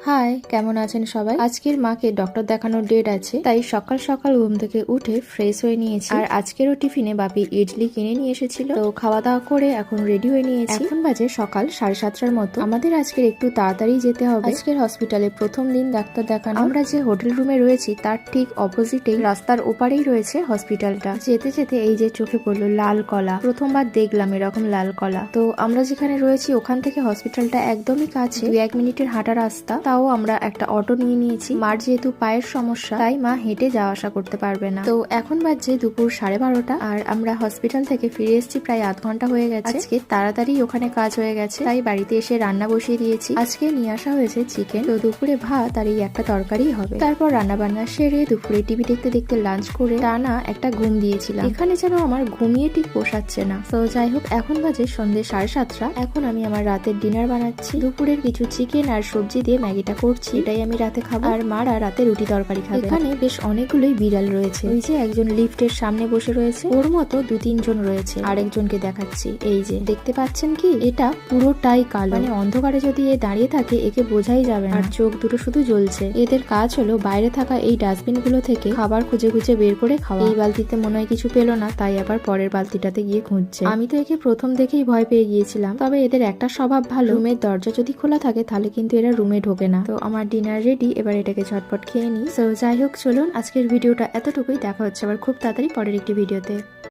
High, কেমন আছেন সবাই? আজকের মাকে ডক্টর দেখানোর ডেট আছে, তাই সকাল সকাল ঘুম থেকে উঠে ফ্রেশ হয়ে নিয়েছি। আর আজকেরও টিফিনে বাপি ইডলি কিনে নিয়ে এসেছিল, তো খাওয়া দাওয়া করে এখন রেডি হয়ে নিয়েছি। এখন বাজে সকাল 7:30টার মতো। আমাদের আজকের একটু তাড়াতাড়ি যেতে হবে। আজকের হসপিটালে প্রথম দিন ডাক্তার দেখানো। আমরা যে হোটেল রুমে রয়েছি তার ঠিক অপোজিটেই রাস্তার ওপারেই রয়েছে হসপিটালটা। যেতে যেতে এই যে চোখে পড়লো লাল কলা, প্রথমবার দেখলাম এরকম লাল কলা। তো আমরা যেখানে রয়েছি ওখান থেকে হসপিটালটা একদমই কাছে, 2-1 মিনিটের হাঁটা রাস্তা। তাও আমরা একটা অটো নিয়ে নিয়েছি। মার যেহেতু পায়ের সমস্যা তাই মা হেঁটে যাওয়া আসা করতে পারবে না। তো এখন বাজছে দুপুর 12:30 আর আমরা হসপিটাল থেকে ফিরে এসেছি প্রায় আধ ঘন্টা হয়ে গেছে। আজকে তাড়াতাড়ি ওখানে কাজ হয়ে গেছে, তাই বাড়িতে এসে রান্না বসিয়ে দিয়েছি। আজকে নিয়ে আসা হয়েছে চিকেন, তো দুপুরে ভাত আর এই একটা তরকারি হবে। তারপর রান্না বান্না সেরে দুপুরে টিভি দেখতে দেখতে লাঞ্চ করে টানা একটা ঘুম দিয়েছিলাম। এখানে যেন আমার ঘুমিয়ে ঠিক পোষাচ্ছে না। তো যাই হোক, এখন বাজে সন্ধ্যে 7:30। এখন আমি আমার রাতের ডিনার বানাচ্ছি। দুপুরের কিছু চিকেন আর সবজি দিয়ে ম্যাগিটা করছি, এটাই আমি রাতে খাবো। আর মারা রাতে রুটি তরকারি খাবে। এখানে বেশ অনেকগুলোই বিড়াল রয়েছে। ওই যে একজন লিফটের সামনে বসে রয়েছে, ওর মতো 2-3 জন রয়েছে। আরেকজনকে দেখাচ্ছি, এই যে দেখতে পাচ্ছেন কি, এটা পুরোটাই কালো, মানে অন্ধকারে যদি এ দাঁড়িয়ে থাকে একে বোঝাই যাবে না। আর চোখ দুটো শুধু জ্বলছে। এদের কাজ হলো বাইরে থাকা এই ডাস্টবিন গুলো থেকে খাবার খুঁজে খুঁজে বের করে খাওয়া। এই বালতিতে মনে হয় কিছু পেলো না, তাই আবার পরের বালতিটাতে গিয়ে খুঁজছে। আমি তো একে প্রথম দেখেই ভয় পেয়ে গিয়েছিলাম। তবে এদের একটা স্বভাব ভালো, রুমের দরজা যদি খোলা থাকে তাহলে কিন্তু এরা রুমে ঢোকে না। তো আমার ডিনার রেডি, এবার এটাকে ঝটপট খেয়ে নিই। তো যাই হোক, চলুন আজকের ভিডিওটা এতটুকুই। দেখা হচ্ছে আবার খুব তাড়াতাড়ি পরের একটি ভিডিওতে।